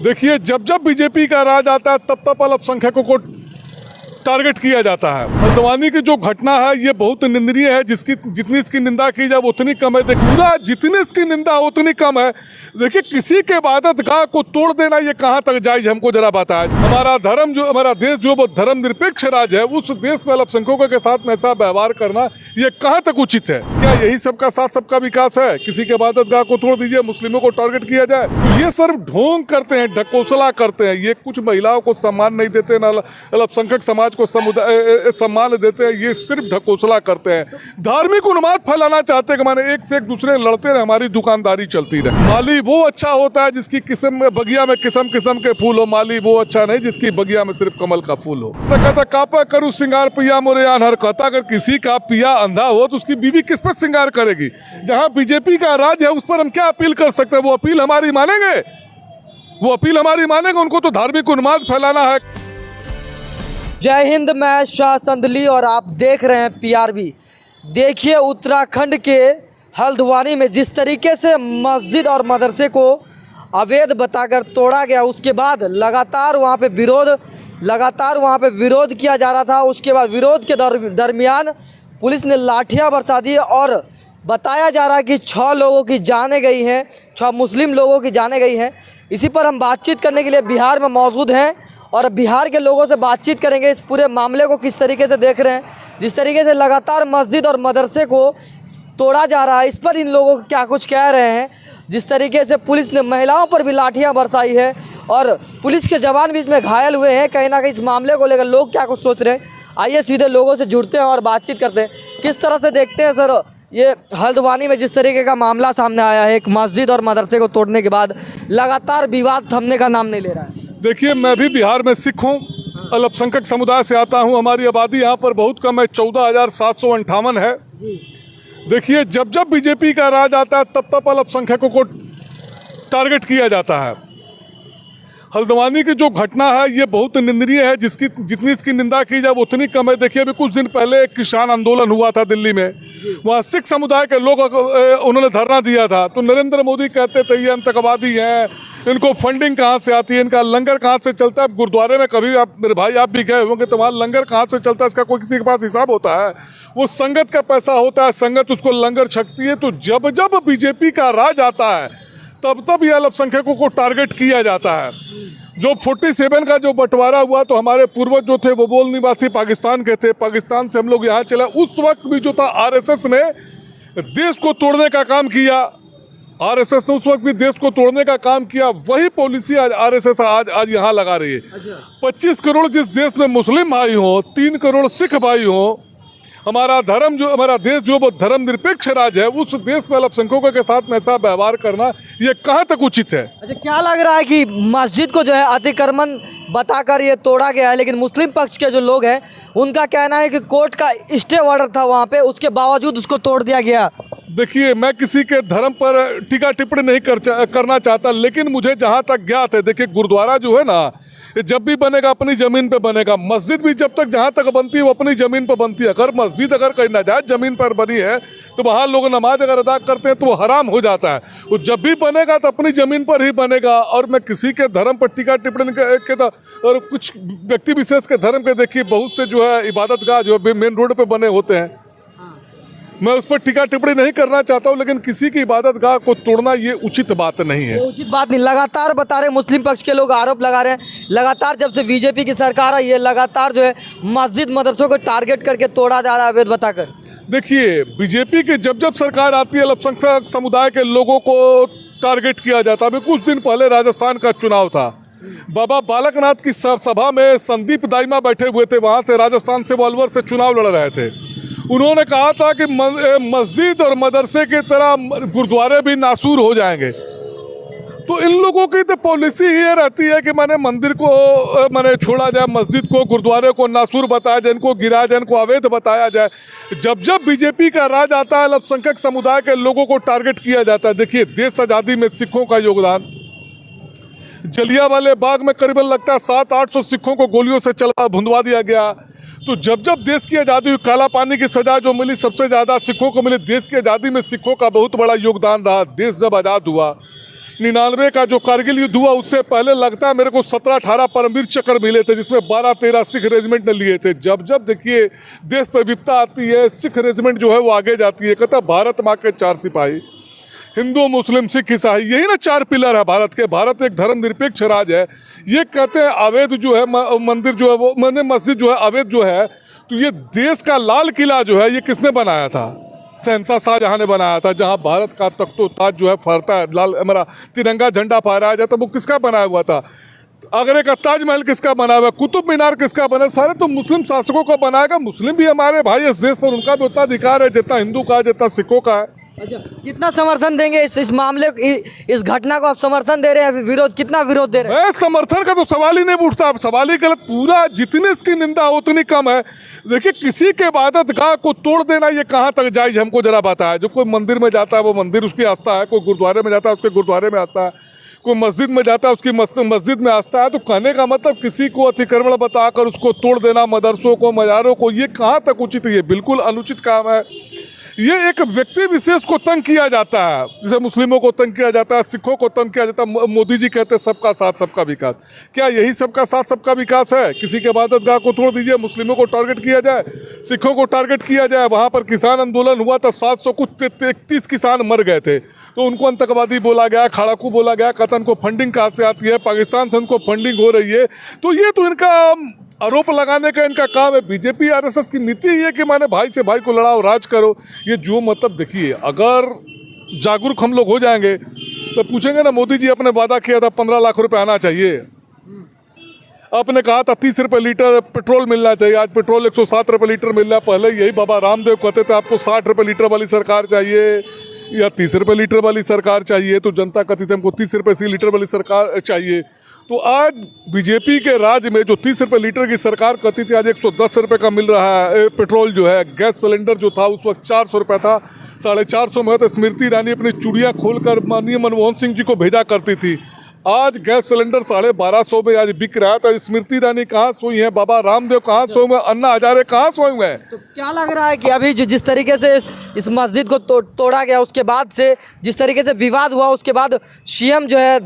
देखिए, जब जब बीजेपी का राज आता है तब तब अल्पसंख्यकों को टारगेट किया जाता है। हल्द्वानी की जो घटना है ये बहुत निंदनीय है, जिसकी जितनी इसकी निंदा की जाए उतनी कम है। देखिए, जितनी इसकी निंदा उतनी कम है। देखिए, किसी के इबादत गाह को तोड़ देना ये कहाँ तक जायज, हमको जरा बताएं। हमारा धर्म जो, हमारा देश जो वो धर्मनिरपेक्ष राज्य है, उस देश में अल्पसंख्यकों के साथ में ऐसा व्यवहार करना ये कहाँ तक उचित है? क्या यही सबका साथ सबका विकास है? किसी के इबादत गाह को तोड़ दीजिए, मुस्लिमों को टारगेट किया जाए। तो ये सिर्फ ढोंग करते हैं, ढकोसला करते हैं। ये कुछ महिलाओं को सम्मान नहीं देते, ना अल्पसंख्यक समाज को सम्मान देते हैं। ये सिर्फ ढकोसला करते हैं, धार्मिक उन्माद फैलाना चाहते हैं कि माने एक से एक दूसरे लड़ते रहे, हमारी दुकानदारी चलती रहे। माली वो अच्छा होता है जिसकी बगिया में किस्म किस्म के फूल हो। माली वो अच्छा नहीं जिसकी बगिया में सिर्फ कमल का फूल हो। कहता कापा करूँ सिंगार पिया मोरे आनहर। कहता अगर किसी का पिया अंधा हो तो उसकी बीवी किस पर सिंगार करेगी? जहाँ बीजेपी का राज है उस पर हम क्या अपील कर सकते हैं? वो अपील हमारी मानेंगे? वो अपील हमारी मानेंगे? उनको तो धार्मिक उन्माद फैलाना है। जय हिंद, मैं शाह संदली और आप देख रहे हैं PRB। देखिए, उत्तराखंड के हल्द्वानी में जिस तरीके से मस्जिद और मदरसे को अवैध बताकर तोड़ा गया, उसके बाद लगातार वहाँ पे विरोध किया जा रहा था। उसके बाद विरोध के दरमियान पुलिस ने लाठियाँ बरसा दी और बताया जा रहा है कि 6 लोगों की जानें गई हैं, 6 मुस्लिम लोगों की जानें गई हैं। इसी पर हम बातचीत करने के लिए बिहार में मौजूद हैं और बिहार के लोगों से बातचीत करेंगे। इस पूरे मामले को किस तरीके से देख रहे हैं, जिस तरीके से लगातार मस्जिद और मदरसे को तोड़ा जा रहा है, इस पर इन लोगों को क्या कुछ कह रहे हैं। जिस तरीके से पुलिस ने महिलाओं पर भी लाठियां बरसाई है और पुलिस के जवान भी इसमें घायल हुए हैं। कहीं ना कहीं इस मामले को लेकर लोग क्या कुछ सोच रहे हैं, आइए सीधे लोगों से जुड़ते हैं और बातचीत करते हैं। किस तरह से देखते हैं सर ये हल्द्वानी में जिस तरीके का मामला सामने आया है, एक मस्जिद और मदरसे को तोड़ने के बाद लगातार विवाद थमने का नाम नहीं ले रहा है? देखिए, मैं भी बिहार में सिख हूँ, अल्पसंख्यक समुदाय से आता हूँ। हमारी आबादी यहाँ पर बहुत कम है, 14,758 है। देखिए, जब जब बीजेपी का राज आता है तब तब अल्पसंख्यकों को टारगेट किया जाता है। हल्द्वानी की जो घटना है ये बहुत निंदनीय है, जिसकी जितनी इसकी निंदा की जाए उतनी कम है। देखिए, अभी कुछ दिन पहले एक किसान आंदोलन हुआ था दिल्ली में, वहाँ सिख समुदाय के लोग उन्होंने धरना दिया था। तो नरेंद्र मोदी कहते थे ये आतंकवादी हैं, इनको फंडिंग कहाँ से आती है, इनका लंगर कहाँ से चलता है। गुरुद्वारे में कभी आप मेरे भाई आप भी गए होंगे, तुम्हारा लंगर कहाँ से चलता है इसका कोई किसी के पास हिसाब होता है? वो संगत का पैसा होता है, संगत उसको लंगर छकती है। तो जब जब बीजेपी का राज आता है तब तब ये अल्पसंख्यकों को टारगेट किया जाता है। जो 47 का जो बंटवारा हुआ, तो हमारे पूर्वज जो थे वो मूल निवासी पाकिस्तान के थे, पाकिस्तान से हम लोग यहाँ चले। उस वक्त भी जो था RSS ने देश को तोड़ने का काम किया। RSS ने उस वक्त भी देश को तोड़ने का काम किया। वही पॉलिसी आज RSS आज यहाँ लगा रही है। 25 करोड़ जिस देश में मुस्लिम भाई हो, 3 करोड़ सिख भाई हो, हमारा देश जो वो धर्मनिरपेक्ष राज्य है, उस देश में अल्पसंख्यकों के साथ में ऐसा व्यवहार करना ये कहाँ तक उचित है? अच्छा, क्या लग रहा है कि मस्जिद को जो है अतिक्रमण बताकर ये तोड़ा गया है, लेकिन मुस्लिम पक्ष के जो लोग हैं उनका कहना है कि कोर्ट का स्टे ऑर्डर था वहाँ पे, उसके बावजूद उसको तोड़ दिया गया। देखिए, मैं किसी के धर्म पर टीका टिप्पणी नहीं करना चाहता, लेकिन मुझे जहाँ तक ज्ञात है, देखिए गुरुद्वारा जो है ना, ये जब भी बनेगा अपनी ज़मीन पे बनेगा। मस्जिद भी जब तक जहाँ तक बनती है वो अपनी ज़मीन पर बनती है। अगर मस्जिद अगर कहीं नाजायज़ ज़मीन पर बनी है तो वहाँ लोग नमाज अगर अदा करते हैं तो वो हराम हो जाता है। वो जब भी बनेगा तो अपनी ज़मीन पर ही बनेगा। और मैं किसी के धर्म पर टीका टिप्पणी के और कुछ व्यक्ति विशेष के धर्म के, देखिए बहुत से जो है इबादत गाह जो है मेन रोड पर बने होते हैं, मैं उस पर टीका टिप्पणी नहीं करना चाहता हूँ, लेकिन किसी की इबादत गाह को तोड़ना ये उचित बात नहीं है। उचित बात नहीं। लगातार बता रहे मुस्लिम पक्ष के लोग आरोप लगा रहे हैं, लगातार जब से बीजेपी की सरकार आई है लगातार जो है मस्जिद मदरसों को टारगेट करके तोड़ा जा रहा है अवैध बताकर। देखिए, बीजेपी की जब जब सरकार आती है अल्पसंख्यक समुदाय के लोगों को टारगेट किया जाता है। अभी कुछ दिन पहले राजस्थान का चुनाव था, बाबा बालकनाथ की सभा में संदीप दाइमा बैठे हुए थे, वहाँ से राजस्थान से वो अलवर से चुनाव लड़ रहे थे। उन्होंने कहा था कि मस्जिद और मदरसे की तरह गुरुद्वारे भी नासूर हो जाएंगे। तो इन लोगों की तो पॉलिसी ये रहती है कि माने मंदिर को माने छोड़ा जाए, मस्जिद को गुरुद्वारे को नासूर बताया जाए, इनको गिराया जाए, इनको अवैध बताया जाए। जब जब बीजेपी का राज आता है अल्पसंख्यक समुदाय के लोगों को टारगेट किया जाता है। देखिए, देश आज़ादी में सिखों का योगदान, जलियांवाला बाग में करीबन लगता है 700-800 सिखों को गोलियों से भुंदवा दिया गया। तो जब जब देश की आज़ादी हुई, काला पानी की सजा जो मिली सबसे ज़्यादा सिखों को मिली। देश की आज़ादी में सिखों का बहुत बड़ा योगदान रहा, देश जब आज़ाद हुआ। 99 का जो कारगिल युद्ध हुआ उससे पहले लगता है मेरे को 17-18 परमवीर चक्र मिले थे, जिसमें 12-13 सिख रेजिमेंट ने लिए थे। जब जब देखिए देश पर विपदा आती है, सिख रेजिमेंट जो है वो आगे जाती है। कहता भारत माँ के 4 सिपाही, हिंदू मुस्लिम सिख ईसाई, यही ना 4 पिलर है भारत के। भारत एक धर्मनिरपेक्ष राज्य है। ये कहते हैं अवैध जो है मंदिर जो है वो मैंने मस्जिद जो है अवैध जो है, तो ये देश का लाल किला जो है ये किसने बनाया था? शहंशाह शाहजहां ने बनाया था, जहां भारत का तख्तो ताज जो है फहरता है, लाल हमारा तिरंगा झंडा फहराया जाता, वो किसका बनाया हुआ था? आगरे का ताजमहल किसका बना हुआ? कुतुब मीनार किसका बना? सारे तो मुस्लिम शासकों का बनाएगा। मुस्लिम भी हमारे भाई इस देश पर, उनका भी उतना अधिकार है जितना हिंदू का, जितना सिखों का है। अच्छा, कितना समर्थन देंगे इस मामले इस घटना को? आप समर्थन दे रहे हैं, विरोध, कितना विरोध दे रहे हैं? मैं समर्थन का तो सवाल ही नहीं उठता, सवाल ही गलत। पूरा जितनी इसकी निंदा उतनी कम है। देखिए किसी के इबादत गाह को तोड़ देना ये कहाँ तक जायज, हमको जरा बताया। जो कोई मंदिर में जाता है वो मंदिर उसकी आस्था है, कोई गुरुद्वारे में जाता है उसके गुरुद्वारे में आस्था है, कोई मस्जिद में जाता है उसकी मस्जिद में आस्था है। तो कहने का मतलब किसी को अतिक्रमण बताकर उसको तोड़ देना, मदरसों को, मज़ारों को, ये कहाँ तक उचित है? ये बिल्कुल अनुचित काम है। ये एक व्यक्ति विशेष को तंग किया जाता है, जैसे मुस्लिमों को तंग किया जाता है, सिखों को तंग किया जाता है। मोदी जी कहते हैं सबका साथ सबका विकास। क्या यही सबका साथ सबका विकास है? किसी के इबादतगाह को तोड़ दीजिए, मुस्लिमों को टारगेट किया जाए, सिखों को टारगेट किया जाए। वहाँ पर किसान आंदोलन हुआ था, 731 किसान मर गए थे, तो उनको आतंकवादी बोला गया, खाड़ाकू बोला गया। कतन को फंडिंग कहाँ से आती है? पाकिस्तान से उनको फंडिंग हो रही है। तो ये तो इनका आरोप लगाने का इनका काम है। बीजेपी आरएसएस की नीति ये कि माने भाई से भाई को लड़ाओ, राज करो। ये जो मतलब देखिए, अगर जागरूक हम लोग हो जाएंगे तो पूछेंगे ना, मोदी जी आपने वादा किया था 15 लाख रुपए आना चाहिए, आपने कहा था 30 रुपये लीटर पेट्रोल मिलना चाहिए, आज पेट्रोल 107 रुपये लीटर मिल रहा है। पहले यही बाबा रामदेव कहते थे आपको 60 रुपये लीटर वाली सरकार चाहिए या 30 रुपये लीटर वाली सरकार चाहिए, तो जनता कहती थी हमको 30 रुपये लीटर वाली सरकार चाहिए। तो आज बीजेपी के राज्य में जो 30 रुपये लीटर की सरकार कहती थी, आज 110 रुपये का मिल रहा है पेट्रोल जो है। गैस सिलेंडर जो था उस वक्त 400 रुपये था, 450 में। तो स्मृति ईरानी अपनी चूड़ियाँ खोलकर माननीय मनमोहन सिंह जी को भेजा करती थी। आज गैस सिलेंडर 1250 में आज बिक रहा है। तो स्मृति ईरानी कहाँ सोई है? बाबा रामदेव कहाँ सोए हुए? अन्ना हजारे कहाँ सोए हुए हैं? तो क्या लग रहा है कि अभी जो जिस तरीके से इस मस्जिद को तोड़ा गया, उसके बाद से जिस तरीके से विवाद हुआ, उसके बाद सीएम जो है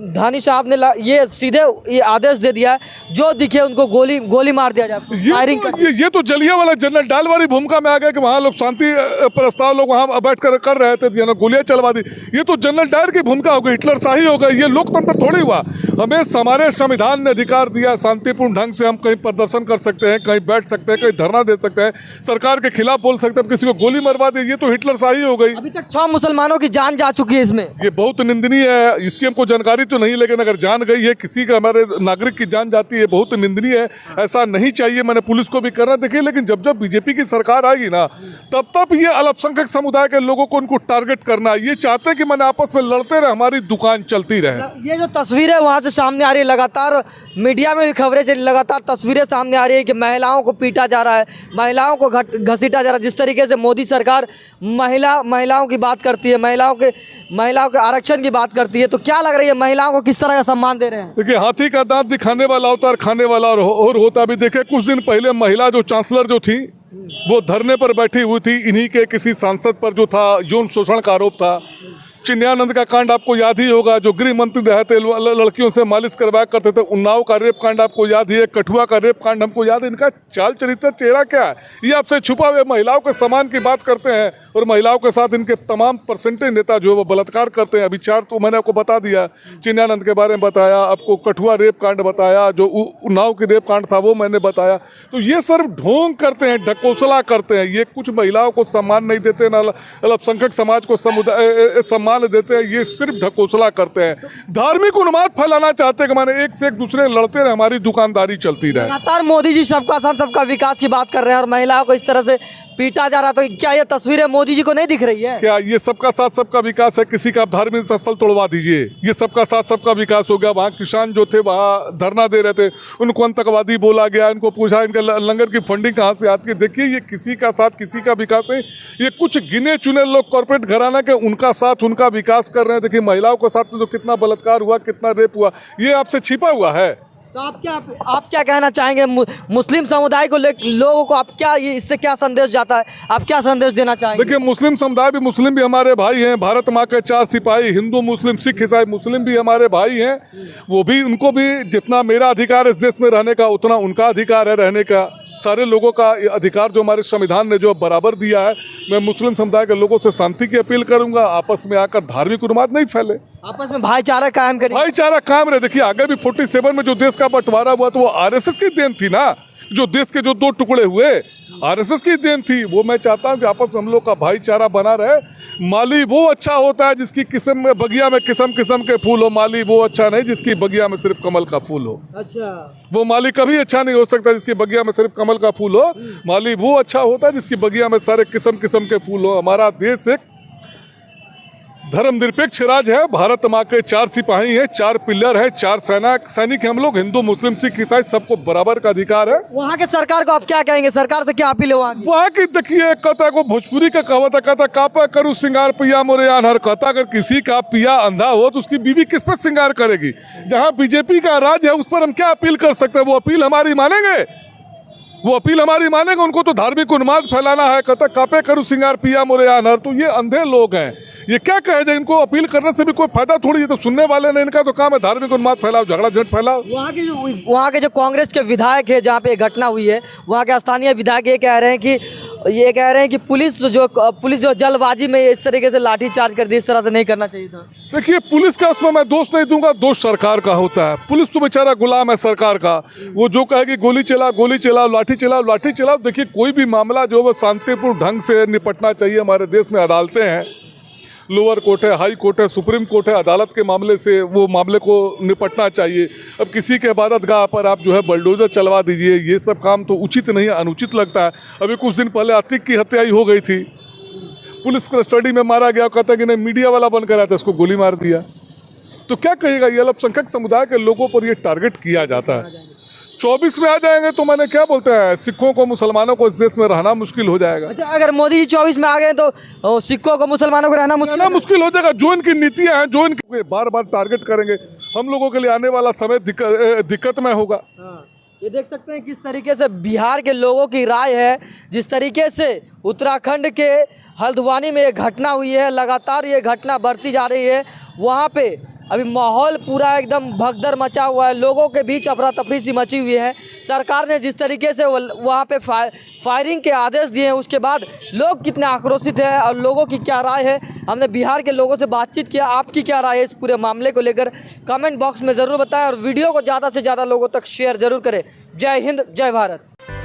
धानी साहब ने ये सीधे ये आदेश दे दिया है जो दिखे उनको गोली मार दिया जाए, फायरिंग ये तो जलियांवाला जनरल डायल वाली भूमिका में आ गया कि वहाँ लोग शांति प्रस्ताव लोग वहाँ बैठ कर रहे थे, गोलियां चलवा दी। ये तो जनरल डायर की भूमिका हो गई, हिटलर शाही हो गई। ये लोकतंत्र थोड़ी हुआ। हमें हमारे संविधान ने अधिकार दिया, शांतिपूर्ण ढंग से हम कहीं प्रदर्शन कर सकते हैं, कहीं बैठ सकते हैं, कहीं धरना दे सकते हैं, सरकार के खिलाफ बोल सकते हैं, किसी को गोली मरवा दी। ये तो हिटलर शाही हो गई। अभी तक 6 मुसलमानों की जान जा चुकी है इसमें। ये बहुत निंदनीय है। इसकी हमको जानकारी तो नहीं, लेकिन अगर जान गई है, किसी का हमारे नागरिक की जान जाती है, बहुत निंदनीय है। ऐसा नहीं चाहिए। मैंने पुलिस को भी करना देखिए, लेकिन जब जब बीजेपी की सरकार आएगी ना, तब ये अल्पसंख्यक समुदाय के लोगों को उनको टारगेट करना है। ये चाहते हैं कि मैंने आपस में लड़ते रहे, हमारी दुकान चलती रहे। ये जो तस्वीरें वहाँ से सामने आ रही है, लगातार मीडिया में भी खबरें से लगातार तस्वीरें सामने आ रही है कि महिलाओं को पीटा जा रहा है, महिलाओं को घसीटा जा रहा है। जिस तरीके से मोदी सरकार महिलाओं की बात करती है, महिलाओं के आरक्षण की बात करती है, तो क्या लग रही है महिलाओं को किस तरह का सम्मान दे रहे हैं? देखिए, हाथी का दांत दिखाने वाला होता है, खाने वाला और होता भी। देखिए, कुछ दिन पहले महिला जो चांसलर जो थी वो धरने पर बैठी हुई थी। इन्हीं के किसी सांसद पर जो था यौन शोषण का आरोप था। चिन्यानंद का कांड आपको याद ही होगा, जो गृह मंत्री रहे थे, लड़कियों से मालिश करवाया करते थे। उन्नाव का रेप कांड आपको याद ही है, कठुआ का रेप कांड हमको याद है। इनका चाल चरित्र चेहरा क्या है? ये आपसे छुपा हुए महिलाओं के सम्मान की बात करते हैं और महिलाओं के साथ इनके तमाम परसेंटेज नेता जो है वो बलात्कार करते हैं। अभी 4 तो मैंने आपको बता दिया, चिन्यानंद के बारे में बताया, आपको कठुआ रेप कांड बताया, जो उन्नाव की रेप कांड था वो मैंने बताया। तो ये सिर्फ ढोंग करते हैं, ढकोसला करते हैं। ये कुछ महिलाओं को सम्मान नहीं देते, ना अल्पसंख्यक समाज को सम्मान देते हैं। ये सिर्फ ढकोसला करते हैं, धार्मिक उन्माद फैलाना चाहते हैं कि माने एक से एक दूसरे लड़ते रहे, हमारी दुकानदारी चलती रहे। लगातार मोदी जी सबका साथ सबका विकास की बात कर रहे हैं और महिलाओं को इस तरह से पीटा जा रहा, तो क्या ये तस्वीरें मोदी जी को नहीं दिख रही है? क्या ये सबका साथ सबका विकास है? किसी का धार्मिक स्थल तोड़वा दीजिए, ये सबका साथ सबका विकास हो गया। वहाँ किसान जो थे वहाँ धरना दे रहे थे, उनको आतंकवादी बोला गया। इनको पूछा इनके लंगर की फंडिंग कहाँ से आती है। देखिए, ये किसी का साथ किसी का विकास नहीं, ये कुछ गिने चुने लोग कॉर्पोरेट घराना के उनका साथ उनका विकास कर रहे हैं। देखिए, महिलाओं के साथ में तो कितना बलात्कार हुआ, कितना रेप हुआ, ये आपसे छिपा हुआ है। तो आप क्या कहना चाहेंगे मुस्लिम समुदाय को लोगों को आप क्या इससे क्या संदेश जाता है, आप क्या संदेश देना चाहेंगे? देखिए, मुस्लिम समुदाय भी, मुस्लिम भी हमारे भाई हैं। भारत माँ के 4 सिपाही, हिंदू मुस्लिम सिख ईसाई मुस्लिम भी हमारे भाई हैं। वो भी, उनको भी जितना मेरा अधिकार है इस देश में रहने का, उतना उनका अधिकार है रहने का। सारे लोगों का अधिकार जो हमारे संविधान ने जो बराबर दिया है। मैं मुस्लिम समुदाय के लोगों से शांति की अपील करूंगा, आपस में आकर धार्मिक उन्माद नहीं फैले, आपस में भाईचारा कायम करें। भाईचारा कायम रहे। देखिए, आगे भी 47 में जो देश का बंटवारा हुआ तो वो आरएसएस की देन थी ना। जो देश के जो 2 टुकड़े हुए, आरएसएस की देन थी। वो मैं चाहता हूँ कि आपस में हम लोग का भाईचारा बना रहे। माली वो अच्छा होता है जिसकी किस्म में बगिया में किस्म किस्म के फूल हो। माली वो अच्छा नहीं जिसकी बगिया में सिर्फ कमल का फूल हो। अच्छा, वो माली कभी अच्छा नहीं हो सकता जिसकी बगिया में सिर्फ कमल का फूल हो। माली वो अच्छा होता है जिसकी बगिया में सारे किस्म किस्म के फूल हो। हमारा देश एक धर्मनिरपेक्ष राज्य है। भारत माँ के 4 सिपाही हैं, 4 पिलर है, 4 सैनिक हैं हम लोग। हिंदू मुस्लिम सिख ईसाई सबको बराबर का अधिकार है। वहाँ के सरकार को आप क्या कहेंगे, सरकार से क्या अपील है वहाँ की? देखिए, कहता को भोजपुरी का कहावत है, कहता कापा करूँ सिंगार पिया मोरे अनहर। कहता अगर किसी का पिया अंधा हो तो उसकी बीवी किस पर सिंगार करेगी? जहाँ बीजेपी का राज है उस पर हम क्या अपील कर सकते हैं? वो अपील हमारी मानेंगे? वो अपील हमारी मानेंगे? उनको तो धार्मिक उन्माद फैलाना है। कहता कापे करूँ सिंगार पिया मोरे अनहर। तो ये अंधे लोग हैं, ये क्या कहे जाए? इनको अपील करने से भी कोई फायदा थोड़ी है। तो सुनने वाले ने, इनका तो काम है धार्मिक उन्माद फैलाओ, झगड़ा झंझट फैलाओ। वहाँ के जो कांग्रेस के विधायक है, जहाँ पे घटना हुई है, वहाँ के स्थानीय विधायक ये कह रहे हैं कि पुलिस जो जल्दबाजी में इस तरीके से लाठीचार्ज कर दी, इस तरह से नहीं करना चाहिए था। देखिए, पुलिस का उसमें मैं दोष नहीं दूंगा, दोष सरकार का होता है। पुलिस तो बेचारा गुलाम है सरकार का। वो जो कहेगी गोली चलाओ, लाठी चलाओ। देखिए, कोई भी मामला जो है शांतिपूर्ण ढंग से निपटना चाहिए। हमारे देश में अदालतें हैं, लोअर कोर्ट है, हाई कोर्ट है, सुप्रीम कोर्ट है। अदालत के मामले से वो मामले को निपटना चाहिए। अब किसी के इबादतगाह पर आप जो है बलडोजर चलवा दीजिए, ये सब काम तो उचित नहीं है, अनुचित लगता है। अभी कुछ दिन पहले आतिक की हत्या ही हो गई थी, पुलिस कस्टडी में मारा गया। कहता कि नहीं, मीडिया वाला बनकर आया था, उसको गोली मार दिया। तो क्या कहिएगा? ये अल्पसंख्यक समुदाय के लोगों पर ये टारगेट किया जाता है। 24 में आ जाएंगे तो मैंने क्या बोलते हैं, सिखों को मुसलमानों को इस देश में रहना मुश्किल हो जाएगा। अच्छा, अगर मोदी जी 24 में आ गए तो सिखों को मुसलमानों को रहना मुश्किल हो जाएगा। जो इनकी नीतियां हैं, जो इनके बार बार टारगेट करेंगे, हम लोगों के लिए आने वाला समय दिक्कत में होगा। ये देख सकते हैं किस तरीके से बिहार के लोगों की राय है। जिस तरीके से उत्तराखंड के हल्द्वानी में ये घटना हुई है, लगातार ये घटना बढ़ती जा रही है। वहाँ पे अभी माहौल पूरा एकदम भगदड़ मचा हुआ है, लोगों के बीच अफरा तफरी सी मची हुई है। सरकार ने जिस तरीके से वहाँ पे फायरिंग के आदेश दिए हैं, उसके बाद लोग कितने आक्रोशित हैं और लोगों की क्या राय है, हमने बिहार के लोगों से बातचीत किया। आपकी क्या राय है इस पूरे मामले को लेकर, कमेंट बॉक्स में ज़रूर बताएं और वीडियो को ज़्यादा से ज़्यादा लोगों तक शेयर ज़रूर करें। जय हिंद, जय भारत।